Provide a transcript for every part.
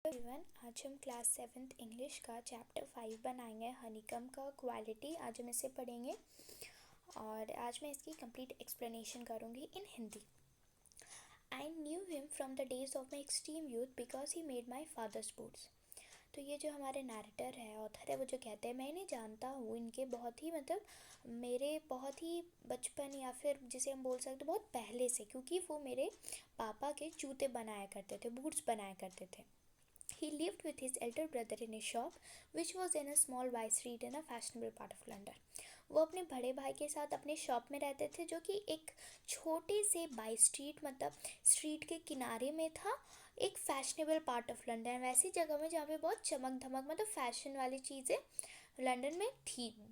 Everyone, आज हम class 7th English का चैप्टर 5 बनाएंगे हनीकम का क्वालिटी। आज हम इसे पढ़ेंगे और आज मैं इसकी कंप्लीट एक्सप्लेनेशन करूँगी in Hindi. I knew him from the days of my extreme youth because he made my father's boots. तो ये जो हमारे नैरेटर है, ऑथर है, वो जो कहते हैं मैं इन्हें जानता हूँ इनके बहुत ही मेरे बहुत ही बचपन या फिर जिसे हम बोल सकते बहुत पहले से, क्योंकि वो मेरे पापा के जूते बनाया करते थे, बूट्स बनाया करते थे। He lived with his elder brother in a shop which was in a small by street in a fashionable part of London. वो अपने बड़े भाई के साथ अपने शॉप में रहते थे जो कि एक छोटे से बाई स्ट्रीट स्ट्रीट के किनारे में था, एक फैशनेबल पार्ट ऑफ लंदन, वैसी जगह में जहाँ पे बहुत चमक धमक फैशन वाली चीज़ें लंदन में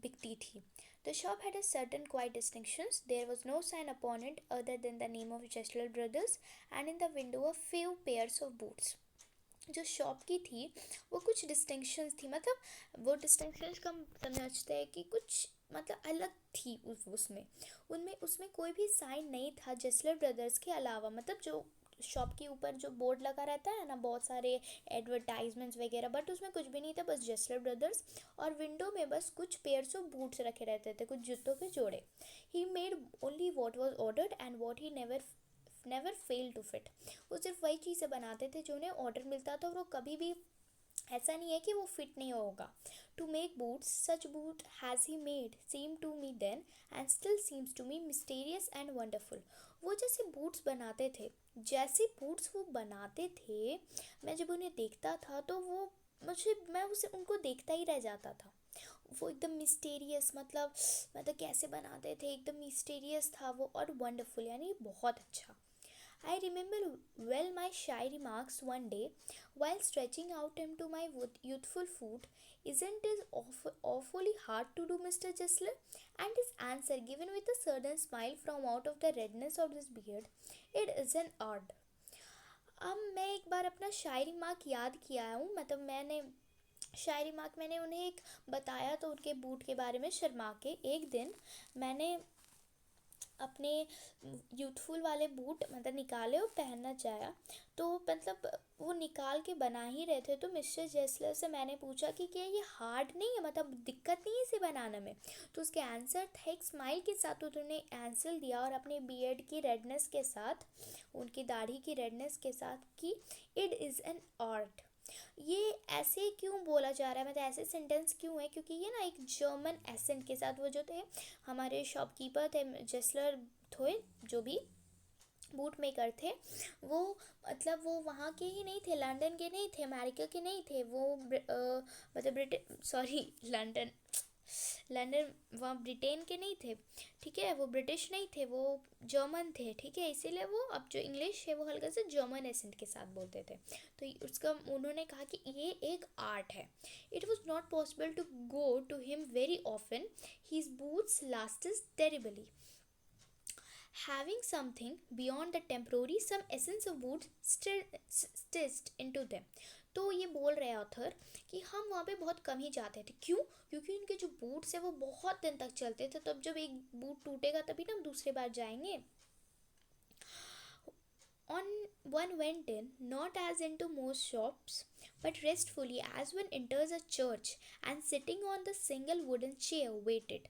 बिकती थी. The shop had a certain quiet distinctions. There was no sign upon it other than the name of Chesler Brothers and in the window a few pairs of boots. जो shop की थी वो कुछ distinctions थी, वो distinctions का समझते हैं कि कुछ अलग थी उसमें कोई भी साइन नहीं था जेस्लर ब्रदर्स के अलावा. जो शॉप के ऊपर जो बोर्ड लगा रहता है ना, बहुत सारे एडवर्टाइजमेंट्स वगैरह, बट उसमें कुछ भी नहीं था, बस जेस्लर ब्रदर्स. और विंडो में बस कुछ पेयर्स ऑफ बूट्स रखे रहते थे, कुछ जूतों के जोड़े. He made only what was ordered and what he never fail to fit. वो सिर्फ वही चीज़ें बनाते थे जो उन्हें ऑर्डर मिलता था, और वो कभी भी ऐसा नहीं है कि वो फिट नहीं होगा. To make boots such boot has he made seem to me then and still seems to me mysterious and wonderful. वो जैसे बूट्स वो बनाते थे, मैं जब उन्हें देखता था तो मैं उसे उनको देखता ही रह जाता था. वो एकदम मिस्टीरियस कैसे बनाते थे, एकदम मिस्टीरियस था वो, और वंडरफुल यानी बहुत अच्छा. I remember well my shy remarks one day while stretching out into my youthful foot. Isn't it awfully hard to do, Mr. Jessler? And his answer, given with a sudden smile from out of the redness of his beard, it isn't odd. अब मैं एक बार अपना शायरी mark याद किया हूँ, मैंने उन्हें एक बताया तो उनके बूट के बारे में शर्मा के. एक दिन मैंने अपने यूथफुल वाले बूट निकाले और पहनना चाहा, तो वो निकाल के बना ही रहे थे, तो मिस्टर जेस्लर से मैंने पूछा कि क्या ये हार्ड नहीं है, दिक्कत नहीं है इसे बनाने में. तो उसके आंसर था एक स्माइल के साथ, उन्होंने आंसर दिया और अपने बियर्ड की रेडनेस के साथ, उनकी दाढ़ी की रेडनेस के साथ, कि इट इज़ एन आर्ट. ये ऐसे क्यों बोला जा रहा है, ऐसे सेंटेंस क्यों है, क्योंकि ये ना एक जर्मन एसेंट के साथ, वो जो थे हमारे शॉपकीपर थे जेस्लर थे, जो भी बूट मेकर थे, वो वो वहाँ के ही नहीं थे, लंदन के नहीं थे, अमेरिका के नहीं थे, वो लंदन वहाँ ब्रिटेन के नहीं थे, ठीक है, वो ब्रिटिश नहीं थे, वो जर्मन थे, ठीक है. इसीलिए वो अब जो इंग्लिश है वो हल्का से जर्मन एसेंट के साथ बोलते थे. तो उसका उन्होंने कहा कि ये एक आर्ट है. It was not possible to go to him very often, his boots lasted terribly. Having something beyond the temporary, some essence of boots stitched into them. तो ये बोल रहे हैं ऑथर कि हम वहाँ पे बहुत कम ही जाते थे. क्यों? क्योंकि उनके जो बूट्स है वो बहुत दिन तक चलते थे, तो अब जब एक बूट टूटेगा तभी ना हम दूसरी बार जाएंगे. On one went in, not as into most shops, but restfully as one enters a church, and sitting on the single wooden chair waited.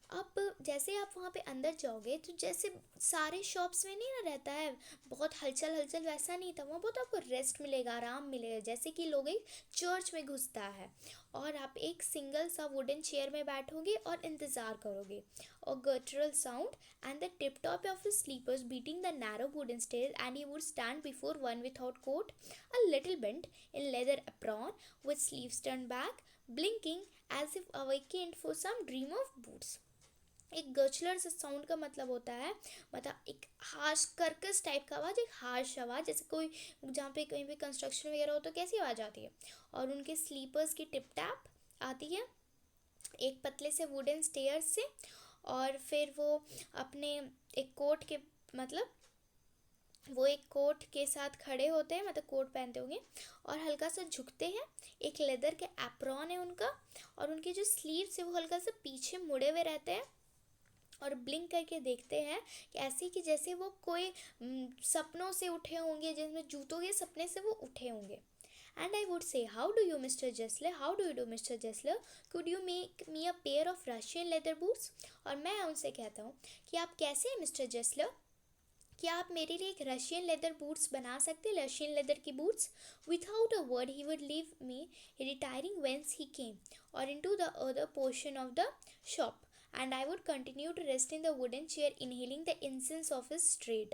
अब जैसे आप वहाँ पे अंदर जाओगे तो जैसे सारे शॉप्स में नहीं ना रहता है बहुत हलचल हलचल, वैसा नहीं था वहाँ. बहुत आपको रेस्ट मिलेगा, आराम मिलेगा, जैसे कि लोग एक चर्च में घुसता है, और आप एक सिंगल सा वुडन चेयर में बैठोगे और इंतज़ार करोगे. और guttural sound and the tip tap of his slippers beating the narrow wooden stair, and he would stand before one without coat, a little bent in leather apron with sleeves turned back, blinking as if awakened for some dream of boots. एक गचलर से sound का होता है एक harsh कर्कश type का आवाज़, एक हार्श आवाज़, जैसे कोई जहाँ पे कहीं पे कंस्ट्रक्शन वगैरह हो तो कैसी आवाज़ आती है. और उनके स्लीपर्स की टिप टैप आती है एक पतले से वुडन स्टेयर से. और फिर वो अपने एक कोट के वो एक कोट के साथ खड़े होते हैं, कोट पहनते होंगे और हल्का सा झुकते हैं. एक लेदर के एप्रॉन है उनका, और उनके जो स्लीव्स है वो हल्का सा पीछे मुड़े हुए रहते हैं, और ब्लिंक करके देखते हैं कि ऐसे कि जैसे वो कोई सपनों से उठे होंगे, जिसमें जूतों के सपने से वो उठे होंगे. And I would say, how do you, Mr. Jessler? How do you do, Mr. Jessler? Could you make me a pair of Russian leather boots? और मैं उनसे कहता हूँ कि आप कैसे हैं मिस्टर जेस्लर, क्या आप मेरे लिए एक रशियन लेदर बूट्स बना सकते हैं, रशियन लेदर की boots? Without a word he would leave me retiring whence he came or into the other portion of the shop and I would continue to rest in the wooden chair inhaling the incense of his trade.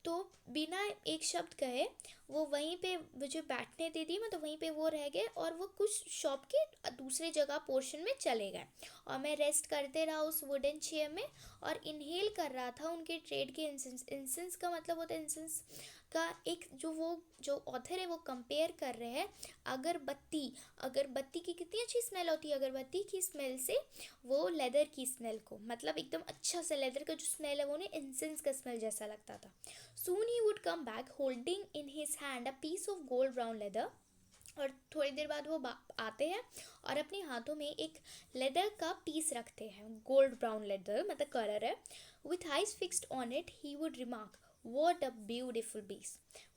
तो बिना एक शब्द कहे वो वहीं पे मुझे बैठने दे दी, मतलब वहीं पे वो रह गए और वो कुछ शॉप के दूसरे जगह पोर्शन में चले गए और मैं रेस्ट करते रहा उस वुडन चेयर में और इनहेल कर रहा था उनके ट्रेड के इंसेंस. इंसेंस का मतलब होता है, इंसेंस का एक जो ऑथर है वो कंपेयर कर रहे हैं अगरबत्ती की कितनी अच्छी स्मेल होती है, अगरबत्ती की स्मेल से वो लेदर की स्मेल को, मतलब एकदम अच्छा सा लेदर का जो स्मेल है वो उन्हें इंसेंस का स्मेल जैसा लगता था. Soon he would come back holding in his hand a piece of gold brown leather. और थोड़ी देर बाद वो आते हैं और अपने हाथों में एक लेदर का पीस रखते हैं, गोल्ड ब्राउन लेदर मतलब कलर है. With eyes fixed on it, he would remark, "What a beautiful piece."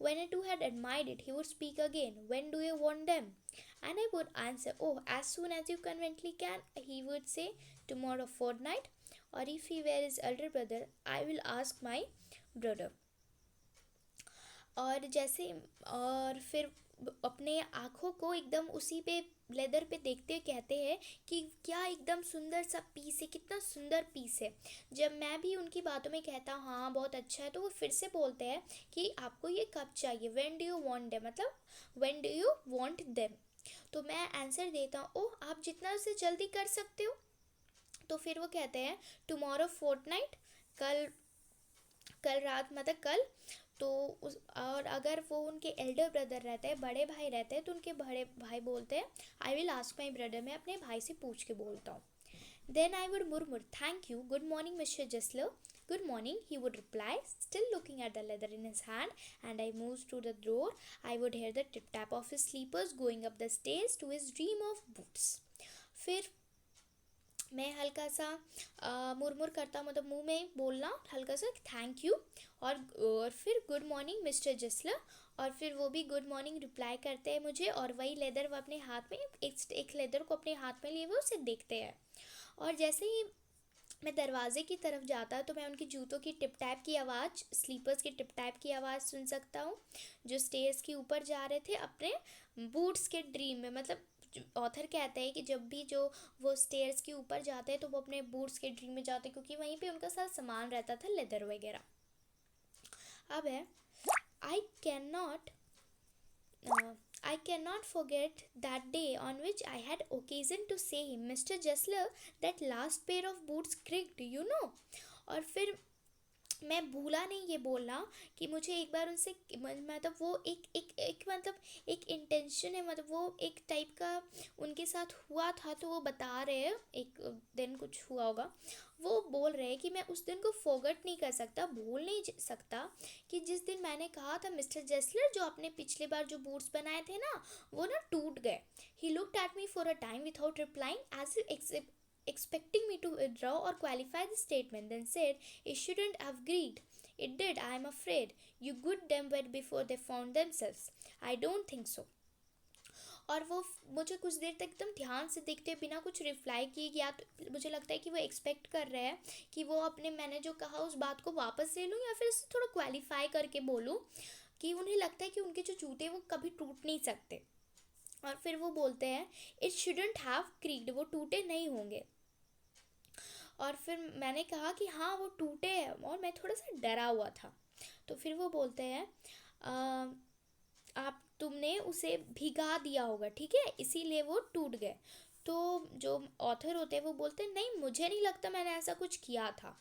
When I too had admired it, he would speak again, "When do you want them?" And I would answer, "Oh, as soon as you conveniently can." He would say, "Tomorrow fortnight." Or if he were his elder brother, I will ask my brother. और फिर अपने आँखों को एकदम उसी पे leather पे देखते हुए कहते हैं कि क्या एकदम सुंदर सा पीस है, कितना सुंदर पीस है. जब मैं भी उनकी बातों में कहता हूँ हाँ बहुत अच्छा है, तो वो फिर से बोलते हैं कि आपको ये कब चाहिए, when do you want them, मतलब when do you want them. तो मैं आंसर देता हूँ, ओह आप जितना से जल्दी कर सकते हो. तो फिर वो कहते हैं टुमारो फोर्टनाइट, कल रात मतलब कल. तो और अगर वो उनके एल्डर ब्रदर रहते हैं, बड़े भाई रहते हैं, तो उनके बड़े भाई बोलते हैं I will ask my brother, मैं अपने भाई से पूछ के बोलता हूँ. Then I would murmur, thank you, good morning mister Gessler. Good morning, he would reply, still looking at the leather in his hand, and I moved to the door. I would hear the tip tap of his slippers going up the stairs to his dream of boots. फिर मैं हल्का सा मुरमुर करता, मतलब मुंह में बोलना हल्का सा थैंक यू और फिर गुड मॉर्निंग मिस्टर जसलर, और फिर वो भी गुड मॉर्निंग रिप्लाई करते हैं मुझे और वही लेदर वो अपने हाथ में एक लेदर को अपने हाथ में लिए हुए उसे देखते हैं. और जैसे ही मैं दरवाजे की तरफ जाता तो मैं उनकी जूतों की टिप टैप की आवाज़, स्लीपर्स की टिप टैप की आवाज़ सुन सकता हूँ जो स्टेयर्स के ऊपर जा रहे थे अपने बूट्स के ड्रीम में. मतलब ऑथर कहते हैं कि जब भी जो वो स्टेयर्स के ऊपर जाते हैं तो वो अपने बूट्स के ड्रीम में जाते हैं क्योंकि वहीं पे उनका सारा सामान रहता था, लेदर वगैरह. अब है I cannot forget that day on which I had occasion to say him, Mr. Jessler, that last pair of boots creaked, you know. और फिर मैं भूला नहीं ये बोलना कि मुझे एक बार उनसे, मतलब वो एक मतलब एक इंटेंशन है, मतलब वो एक टाइप का उनके साथ हुआ था, तो वो बता रहे हैं एक दिन कुछ हुआ होगा. वो बोल रहे हैं कि मैं उस दिन को फॉरगेट नहीं कर सकता, भूल नहीं सकता कि जिस दिन मैंने कहा था मिस्टर जेस्लर जो आपने पिछले बार जो बूट्स बनाए थे ना वो ना टूट गए. He looked at me for a time without replying as if expecting me to withdraw or qualify the statement, then said, "It shouldn't have agreed. It did, I am afraid. You good them wet before they found themselves. I don't think so." और वो मुझे कुछ देर तक एकदम ध्यान से देखते बिना कुछ रिप्लाई किए, या तो मुझे लगता है कि वो एक्सपेक्ट कर रहे हैं कि वो अपने मैंने जो कहा उस बात को वापस ले लूँ या फिर उसे थोड़ा क्वालिफाई करके बोलूँ, कि उन्हें लगता है कि उनके जो जूते वो कभी टूट नहीं सकते. और फिर वो बोलते हैं इट शुडंट हैव क्रीक्ड, वो टूटे नहीं होंगे. और फिर मैंने कहा कि हाँ वो टूटे हैं और मैं थोड़ा सा डरा हुआ था. तो फिर वो बोलते हैं आप तुमने उसे भिगा दिया होगा, ठीक है, इसीलिए वो टूट गए. तो जो ऑथर होते हैं वो बोलते हैं नहीं मुझे नहीं लगता मैंने ऐसा कुछ किया था.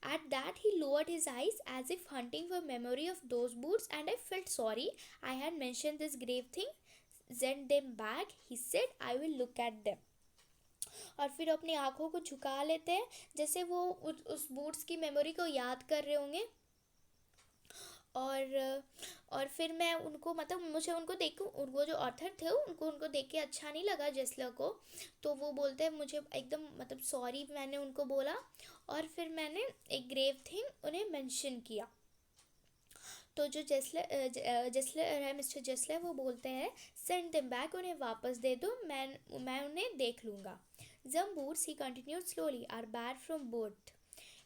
At that he lowered his eyes as if hunting for memory of those boots, and I felt sorry I had mentioned this grave thing. Send them back, he said, I will look at them. और फिर अपनी आँखों को झुका लेते हैं जैसे वो उस बूट्स की मेमोरी को याद कर रहे होंगे. और फिर मैं उनको, मतलब मुझे उनको देखूँ, वो जो ऑथर थे उनको देख के अच्छा नहीं लगा जेस्लर को. तो वो बोलते हैं मुझे एकदम, मतलब सॉरी मैंने उनको बोला और फिर मैंने एक ग्रेव थिंग उन्हें मेंशन किया. तो जो जेस्लर है, मिस्टर जेस्लर, वो बोलते हैं सेंड देम बैक, उन्हें वापस दे दो, मैं उन्हें देख लूँगा. Some boots, he continued slowly, are bad from birth.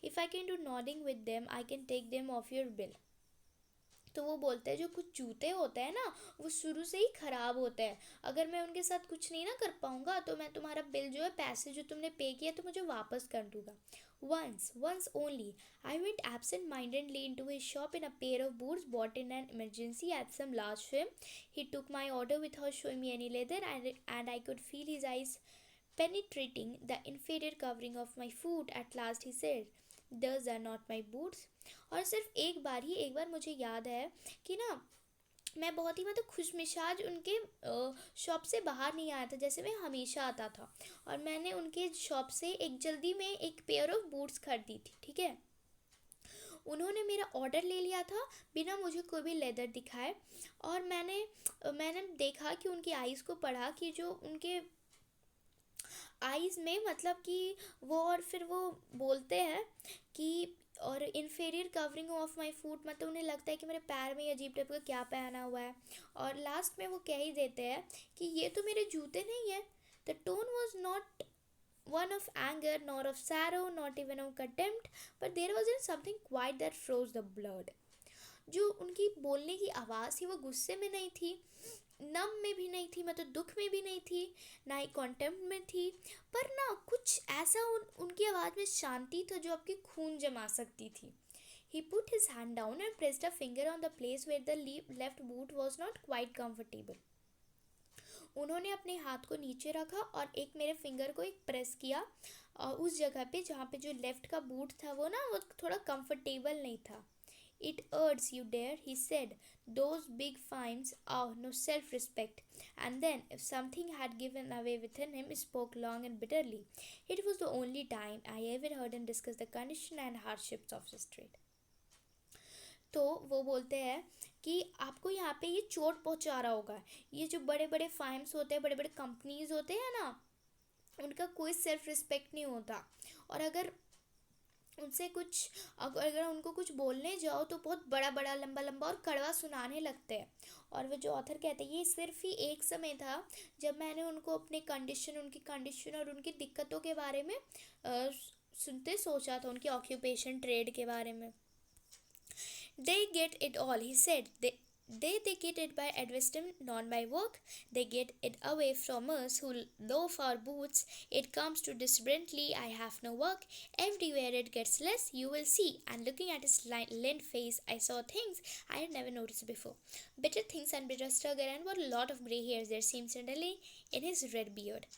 If I can do nothing with them, I can take them off your bill. तो वो बोलते हैं जो कुछ जूते होते हैं ना, वो शुरू से ही ख़राब होते हैं. अगर मैं उनके साथ कुछ नहीं ना कर पाऊँगा तो मैं तुम्हारा बिल जो है, पैसे जो तुमने पे किया तो मुझे वापस कर दूँगा. Once only, I went absent-mindedly into his shop in a pair of boots bought in an emergency at some large firm. He took my order without showing me any leather, and I could feel his eyes penetrating the inferior covering of my foot. At last he said, "Those are not my boots." और सिर्फ एक बार मुझे याद है कि ना, मैं बहुत ही मतलब खुशमिजाज उनके शॉप से बाहर नहीं आया था जैसे मैं हमेशा आता था. और मैंने उनके शॉप से एक जल्दी में एक पेयर ऑफ बूट्स खरीदी थी. ठीक है, उन्होंने मेरा ऑर्डर ले लिया था बिना मुझे कोई भी लेदर दिखाए. और मैंने देखा कि उनकी आइज़ को पढ़ा कि जो उनके आइज़ में मतलब कि वो, और फिर वो बोलते हैं कि और इन्फेरियर कवरिंग ऑफ माई फूट, मतलब उन्हें लगता है कि मेरे पैर में अजीब टाइप का क्या पहना हुआ है. और लास्ट में वो कह ही देते हैं कि ये तो मेरे जूते नहीं है. The tone was not one of anger, nor of sorrow, not even of contempt, but there was something quiet that froze the blood. जो उनकी बोलने की आवाज़ थी वो गुस्से में नहीं थी, नम में भी नहीं थी, मतलब दुख में भी नहीं थी, ना ही कॉन्टेम्प्ट में थी, पर ना कुछ ऐसा उनकी आवाज़ में शांति था जो आपकी खून जमा सकती थी. He put his hand down and pressed a finger on the place where the left boot was not quite comfortable. उन्होंने अपने हाथ को नीचे रखा और एक मेरे फिंगर को एक प्रेस किया और उस जगह पे जहाँ पे जो लेफ्ट का बूट था वो ना, वो थोड़ा कंफर्टेबल नहीं था. It hurts you, dear, he said. Those big fimes, oh, no self-respect. And then, if something had given away within him, spoke long and bitterly. It was the only time I ever heard him discuss the condition and hardships of his trade. तो वो बोलते हैं कि आपको यहाँ पे ये चोट पहुँचा रहा होगा. ये जो बड़े बड़े फाइम्स होते हैं, बड़े बड़े कंपनीज होते हैं ना, उनका कोई सेल्फ रिस्पेक्ट नहीं होता. और अगर उनसे कुछ, अगर उनको कुछ बोलने जाओ तो बहुत बड़ा बड़ा लंबा लंबा और कड़वा सुनाने लगते हैं. और वो जो ऑथर कहते हैं, ये सिर्फ ही एक समय था जब मैंने उनको अपने उनकी कंडीशन और उनकी दिक्कतों के बारे में सुनते सोचा था, उनकी ऑक्यूपेशन ट्रेड के बारे में. They get it all, he said. They get it by advising, not by work. They get it away from us who loaf our boots. It comes to disciplinedly. I have no work. Everywhere it gets less, you will see. And looking at his lean face, I saw things I had never noticed before. Bitter things and bitter struggle, and what a lot of grey hairs there seemed suddenly in his red beard.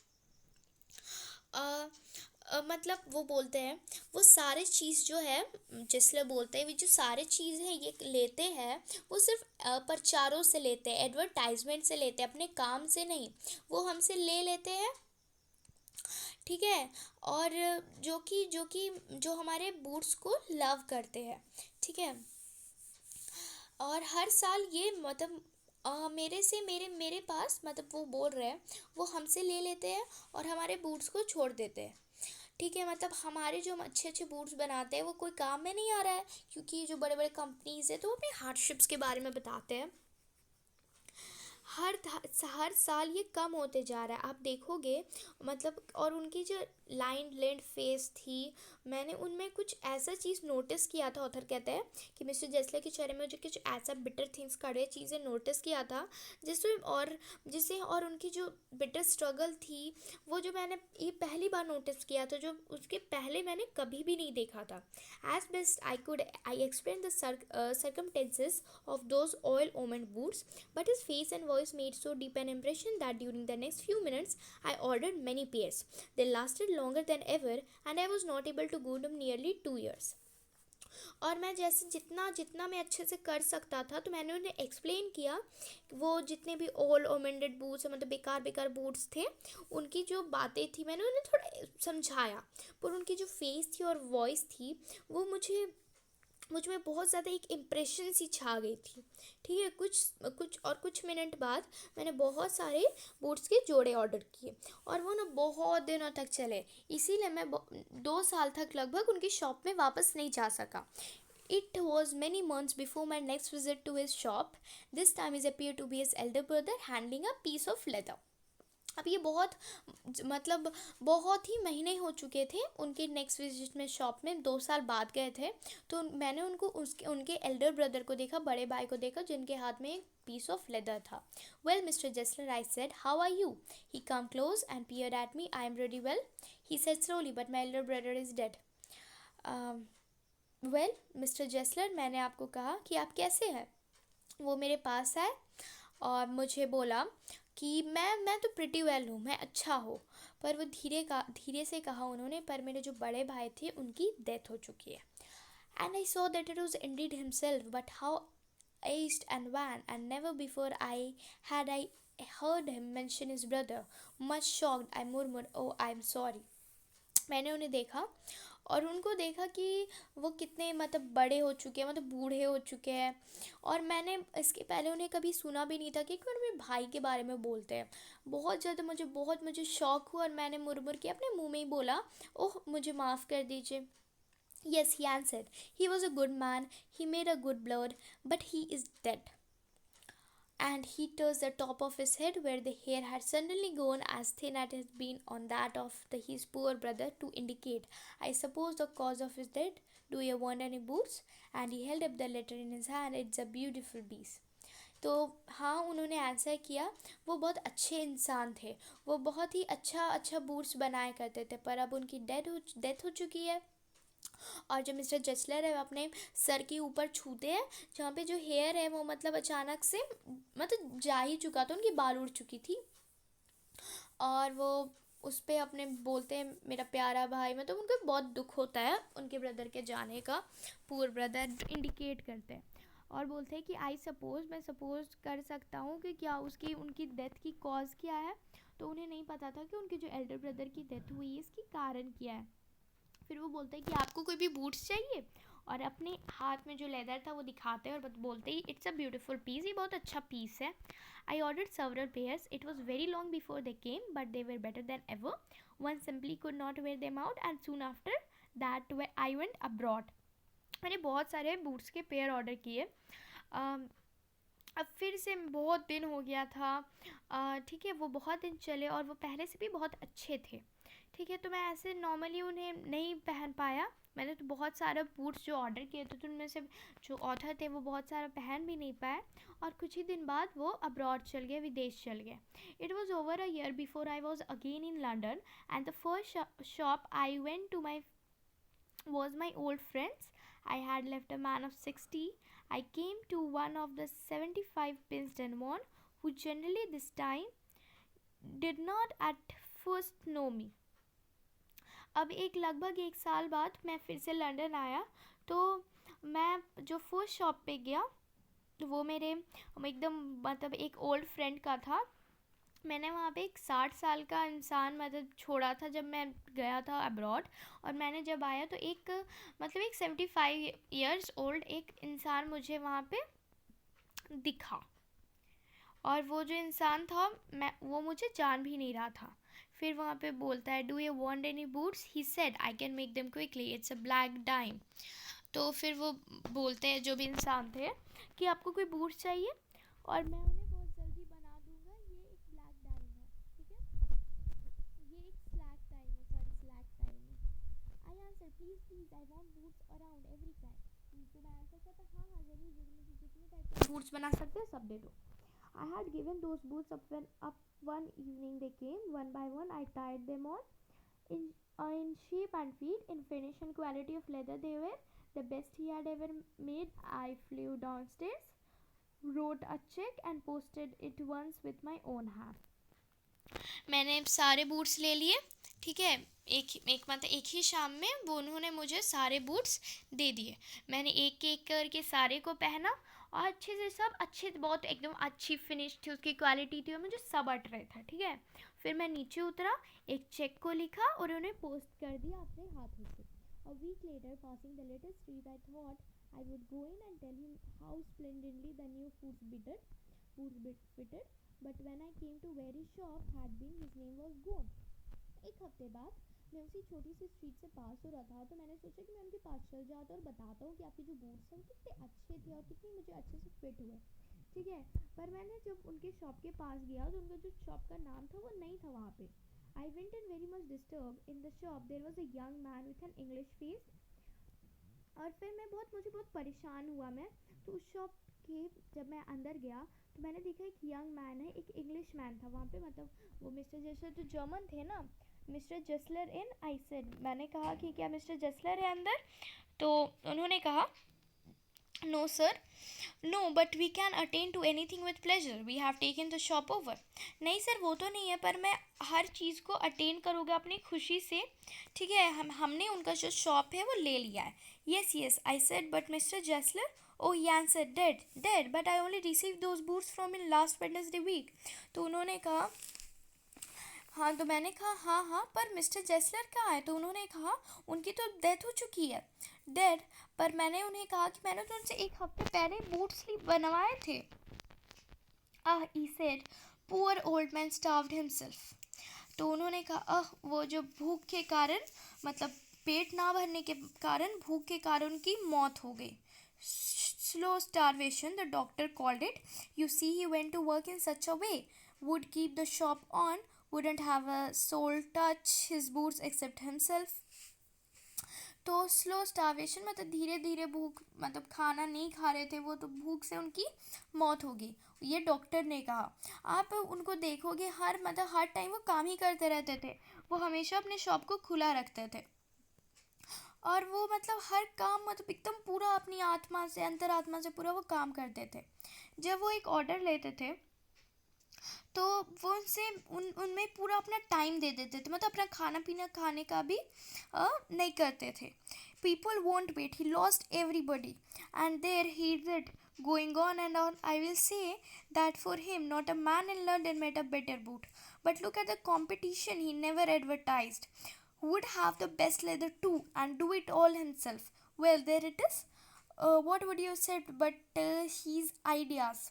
मतलब वो बोलते हैं वो सारे चीज़ जो है, जिसले बोलते हैं, वे जो सारे चीज़ हैं ये लेते हैं वो सिर्फ प्रचारों से लेते हैं, एडवर्टाइजमेंट से लेते हैं, अपने काम से नहीं. वो हमसे ले लेते हैं, ठीक है. और जो हमारे बूट्स को लव करते हैं, ठीक है. और हर साल ये मतलब मेरे पास, मतलब वो बोल रहे हैं वो हमसे ले लेते हैं और हमारे बूट्स को छोड़ देते हैं. ठीक है, मतलब हमारे जो अच्छे अच्छे बूट्स बनाते हैं वो कोई काम में नहीं आ रहा है, क्योंकि जो बड़े बड़े कंपनीज है तो वो अपने हार्डशिप्स के बारे में बताते हैं. हर साल ये कम होते जा रहा है, आप देखोगे. मतलब और उनकी जो लाइन लेंथ फेस थी, मैंने उनमें कुछ ऐसा चीज़ नोटिस किया था. ऑथर कहते हैं कि मिस्टर जेस्लर के चेहरे में जो कुछ ऐसा बिटर थिंग्स, कड़वे चीज़ें नोटिस किया था जिसे और उनकी जो बिटर स्ट्रगल थी, वो जो मैंने ये पहली बार नोटिस किया था, जो उसके पहले मैंने कभी भी नहीं देखा था. As best I could, I explain the circumstances of those oil omened boots, but his face and voice made so deep an impression that during the next few minutes I ordered many pairs. They lasted longer than ever, and I was not able to go them nearly 2 years. और मैं जैसे जितना मैं अच्छे से कर सकता था तो मैंने उन्हें एक्सप्लेन किया. वो जितने भी ओल्ड ओमेंडेड बूट्स, मतलब बेकार बूट्स थे, उनकी जो बातें थी मैंने उन्हें थोड़ा समझाया. पर उनकी जो फेस थी और वॉइस थी वो मुझ में बहुत ज़्यादा एक इम्प्रेशन सी छा गई थी. ठीक है, कुछ मिनट बाद मैंने बहुत सारे बूट्स के जोड़े ऑर्डर किए और वो ना बहुत दिनों तक चले. इसीलिए मैं 2 साल तक लगभग उनकी शॉप में वापस नहीं जा सका. It was many months before my next visit to his shop. This time he appeared to be his elder brother handling a piece of leather. अब ये बहुत मतलब बहुत ही महीने हो चुके थे उनके नेक्स्ट विजिट में शॉप में, 2 साल बाद गए थे। तो मैंने उनके एल्डर ब्रदर को देखा, बड़े भाई को देखा, जिनके हाथ में एक पीस ऑफ लेदर था। Well mister Gessler, I said, how are you? He come close and peered at me. I am really well, he said slowly, but my elder brother is dead. Well mister Gessler, मैंने आपको कहा कि आप कैसे हैं। वो मेरे पास आए और मुझे बोला कि मैं तो प्रिटी वेल हूँ, मैं अच्छा हूँ। पर वो धीरे से कहा उन्होंने, पर मेरे जो बड़े भाई थे उनकी डेथ हो चुकी है। And I saw that it was Indeed himself, but how aged and wan, and never before I heard him mention his brother. Much shocked, I murmured, oh, I'm sorry. मैंने उन्हें देखा और उनको देखा कि वो कितने मतलब बड़े हो चुके हैं, मतलब बूढ़े हो चुके हैं। और मैंने इसके पहले उन्हें कभी सुना भी नहीं था कि कोई मेरे भाई के बारे में बोलते हैं। बहुत ज़्यादा मुझे शौक हुआ और मैंने मुरमुर के अपने मुंह में ही बोला, ओह मुझे माफ़ कर दीजिए। Yes, he answered. He was a good man, he made a good blood, but he is dead. And he touched the top of his head where the hair had suddenly gone as thin as it had been on that of his poor brother to indicate, I suppose, the cause of his death. Do you want any boots? And he held up the letter in his hand. It's a beautiful piece. तो हाँ, उन्होंने answer किया, वो बहुत अच्छे इंसान थे, वो बहुत ही अच्छा बूट्स बनाया करते थे, पर अब उनकी डेथ हो चुकी है। और जो मिस्टर जेस्लर है वो अपने सर के ऊपर छूते हैं, जहाँ पे जो हेयर है वो मतलब अचानक से मतलब जा ही चुका था, उनकी बाल उड़ चुकी थी। और वो उस पर अपने बोलते हैं, मेरा प्यारा भाई, मतलब उनको बहुत दुख होता है उनके ब्रदर के जाने का, पुअर ब्रदर इंडिकेट करते हैं। और बोलते हैं कि आई सपोज़, मैं सपोज़ कर सकता हूँ कि क्या उनकी डेथ की कॉज क्या है। तो उन्हें नहीं पता था कि उनके जो एल्डर ब्रदर की डेथ हुई है इसकी कारण क्या है। फिर वो बोलते हैं कि आपको कोई भी बूट्स चाहिए, और अपने हाथ में जो लेदर था वो दिखाते हैं और बोलते ही, इट्स अ ब्यूटीफुल पीस, ये बहुत अच्छा पीस है। I ordered several pairs. It was very long before they came, but they were better than ever. One simply could not wear them out, and soon after that I went abroad. मैंने बहुत सारे boots के pair order किए। अब फिर से बहुत दिन हो गया था, ठीक है, वो बहुत दिन चले और वो पहले से भी बहुत अच्छे थे। ठीक है, तो मैं ऐसे नॉर्मली उन्हें नहीं पहन पाया। मैंने तो बहुत सारे बूट्स जो ऑर्डर किए थे तो उनमें से जो ऑथर थे वो बहुत सारा पहन भी नहीं पाए, और कुछ ही दिन बाद वो अब्रॉड चल गए, विदेश चल गए। It was over a year before I was again in London, and the first shop I went to my was my old friends. I had left a man of 60. I came to one of the 75 Pinston one, who generally this time did not at first know me. अब लगभग 1 साल बाद मैं फिर से London आया, तो मैं जो फर्स्ट शॉप पे गया वो मेरे एकदम मतलब एक ओल्ड फ्रेंड का था। मैंने वहाँ पे एक 60 साल का इंसान मतलब छोड़ा था जब मैं गया था अब्रॉड, और मैंने जब आया तो एक 75 ईयर्स ओल्ड एक इंसान मुझे वहाँ पे दिखा, और वो जो इंसान था वो मुझे जान भी नहीं रहा था। फिर वहाँ पे बोलता है, do you want any boots? He said, I can make them quickly, it's a black dime. तो फिर वो बोलते हैं जो भी इंसान थे कि आपको कोई बूट्स चाहिए, और मैं उन्हें बहुत जल्दी बना दूंगा, ये एक ब्लैक डाइम है, ठीक है, ये एक स्लैक टाइम है, सॉरी स्लैक टाइम है। I answer, please I want boots around every time. तो मैं आंसर करता, हाँ ज़रूर मुझे जितने टाइप के बूट्स बना सकते हैं सब दे दो। I had given those boots up one evening they came. One by one I tied them on. In shape and feet, in finish and quality of leather they were the best he had ever made. I flew downstairs, wrote a check and posted it once with my own hand. मैंने सारे boots ले लिए, ठीक है, एक ही शाम में वो उन्होंने मुझे सारे बूट्स दे दिए। मैंने एक एक करके सारे को पहना, और अच्छे से सब अच्छे, बहुत एकदम अच्छी फिनिश थी, उसकी क्वालिटी थी, और मुझे सब अट रहा था, ठीक है। फिर मैं नीचे उतरा, एक चेक को लिखा और उन्हें पोस्ट कर दिया अपने हाथों से। A week later, passing the little street, I thought I would go in and tell him how splendidly the new boots fitted. But when I came to where his shop had been, his name was gone. एक हफ्ते बाद मैं उसी छोटी सी street से पास हो रहा था, तो मैंने सोचा कि मैं उनके पास चल जाता और बताता हूँ कि आपके जो बूट्स हैं वो कितने अच्छे थे और कितनी मुझे अच्छे से फिट हुए, ठीक है। पर मैंने जब उनके शॉप के पास गया तो उनका जो शॉप का नाम था वो नहीं था वहाँ पे। I went and very much disturb in the shop there was a young man with an English face. और फिर मुझे बहुत परेशान हुआ मैं। तो उस शॉप के जब मैं अंदर गया तो मैंने देखा एक यंग मैन है, एक इंग्लिश मैन था वहाँ पे, मतलब वो मिस्टर जसलर जो जर्मन थे ना, मिस्टर जसलर इन। आई सेड, मैंने कहा कि क्या मिस्टर जसलर है अंदर? तो उन्होंने कहा no sir, no but we can attend to anything with pleasure, we have taken the shop over. नहीं सर वो तो नहीं है, पर मैं हर चीज़ को अटेन करूँगा अपनी खुशी से, ठीक है। हमने उनका जो शॉप है वो ले लिया है। Yes yes I said, but mister Gessler, oh he answered, dead dead, but I only receive those boots from in last Wednesday week. तो उन्होंने कहा हाँ, तो मैंने कहा हाँ हाँ, पर मिस्टर जेसलर कहाँ है? तो उन्होंने कहा उनकी तो डेथ हो चुकी है। डेड? पर मैंने उन्हें कहा कि मैंने तो उनसे एक हफ्ते पहले बूट स्लीप बनवाए थे। He said, poor old man starved himself. तो उन्होंने कहा वो जो भूख के कारण, मतलब पेट ना भरने के कारण, भूख के कारण उनकी मौत हो गई। Slow starvation, the doctor called it. You see, he went to work in such a way, would keep the shop on, wouldn't have a soul touch his boots except himself. तो स्लो स्टार्वेशन मतलब धीरे धीरे भूख, मतलब खाना नहीं खा रहे थे वो, तो भूख से उनकी मौत होगी, ये डॉक्टर ने कहा। आप उनको देखोगे हर टाइम वो काम ही करते रहते थे, वो हमेशा अपने शॉप को खुला रखते थे। और वो मतलब हर काम मतलब एकदम पूरा अपनी आत्मा से, अंतरात्मा से पूरा वो काम करते थे। जब वो एक ऑर्डर लेते थे तो वो उनसे उनमें पूरा अपना टाइम दे देते थे, मतलब अपना खाना पीना खाने का भी नहीं करते थे। People won't wait, he lost everybody and there he did going on and on. I will say that for him, not a man in London made a better boot. But look at the competition, he never advertised. Who would have the best leather too and do it all himself? Well, there it is. What would you say but his ideas?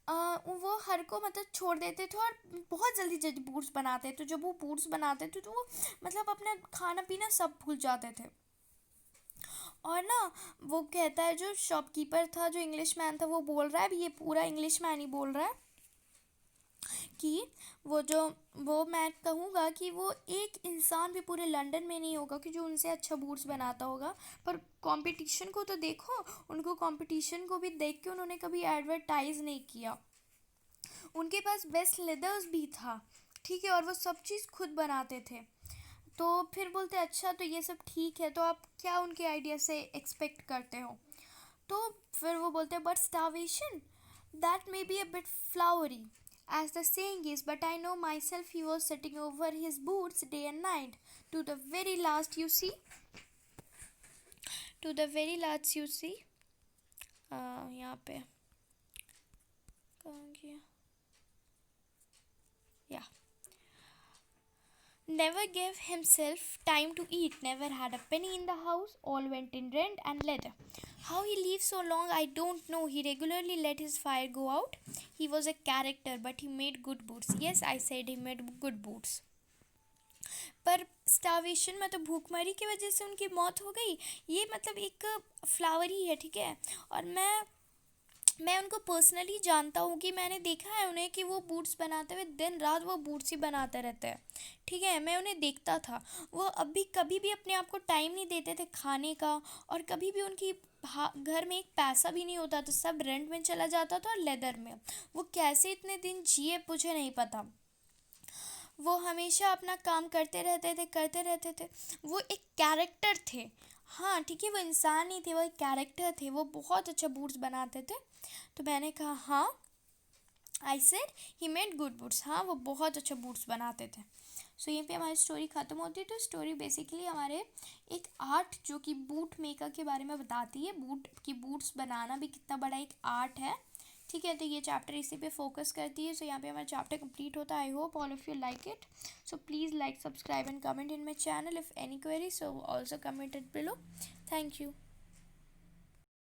वो हर को मतलब छोड़ देते थे और बहुत जल्दी जल्दी बूट्स बनाते थे। जब वो बूट्स बनाते थे तो वो मतलब अपना खाना पीना सब भूल जाते थे। और ना, वो कहता है, जो शॉपकीपर था, जो इंग्लिश मैन था, वो बोल रहा है, अभी ये पूरा इंग्लिश मैन ही बोल रहा है कि वो मैं कहूँगा कि वो एक इंसान भी पूरे लंदन में नहीं होगा कि जो उनसे अच्छा बूट्स बनाता होगा। पर कंपटीशन को तो देखो, उनको कंपटीशन को भी देख के उन्होंने कभी एडवर्टाइज नहीं किया। उनके पास बेस्ट लेदर्स भी था, ठीक है, और वो सब चीज़ खुद बनाते थे। तो फिर बोलते अच्छा, तो ये सब ठीक है, तो आप क्या उनके आइडिया से एक्सपेक्ट करते हो? तो फिर वो बोलते हैं but starvation, that may be a bit flowery as the saying is, but I know myself he was sitting over his boots day and night to the very last you see, to the very last you see, यहाँ पे कहाँ गया, yeah, never gave himself time to eat, never had a penny in the house, all went in rent and leather. How he lived so long I don't know. He regularly let his fire go out. He was a character, but he made good boots. Yes, I said he made good boots. पर starvation मतलब भूखमरी की वजह से उनकी मौत हो गई, ये मतलब एक फ्लावर ही है, ठीक है। और मैं उनको पर्सनली जानता हूँ कि मैंने देखा है उन्हें कि वो बूट्स बनाते हुए दिन रात वो बूट्स ही बनाते रहते हैं, ठीक है। मैं उन्हें देखता था, वो अभी कभी भी अपने आप को टाइम नहीं देते थे खाने का, और कभी भी उनकी घर में एक पैसा भी नहीं होता था, सब रेंट में चला जाता था और लेदर में। वो कैसे इतने दिन जिए मुझे नहीं पता। वो हमेशा अपना काम करते रहते थे। वो एक कैरेक्टर थे, हाँ ठीक है, वो इंसान नहीं थे, वो एक कैरेक्टर थे, वो बहुत अच्छा बूट्स बनाते थे। तो मैंने कहा हाँ, I said he made good boots, हाँ वो बहुत अच्छा बूट्स बनाते थे। सो यहीं पे हमारी स्टोरी ख़त्म होती है। तो स्टोरी बेसिकली हमारे एक आर्ट जो कि बूट मेकर के बारे में बताती है, बूट्स बनाना भी कितना बड़ा एक आर्ट है, ठीक है। तो ये चैप्टर इसी पे फोकस करती है। सो यहाँ पे हमारा चैप्टर कंप्लीट होता है। I hope all of you like it. So please like, subscribe and comment in my channel if any query, so also comment it below. Thank you.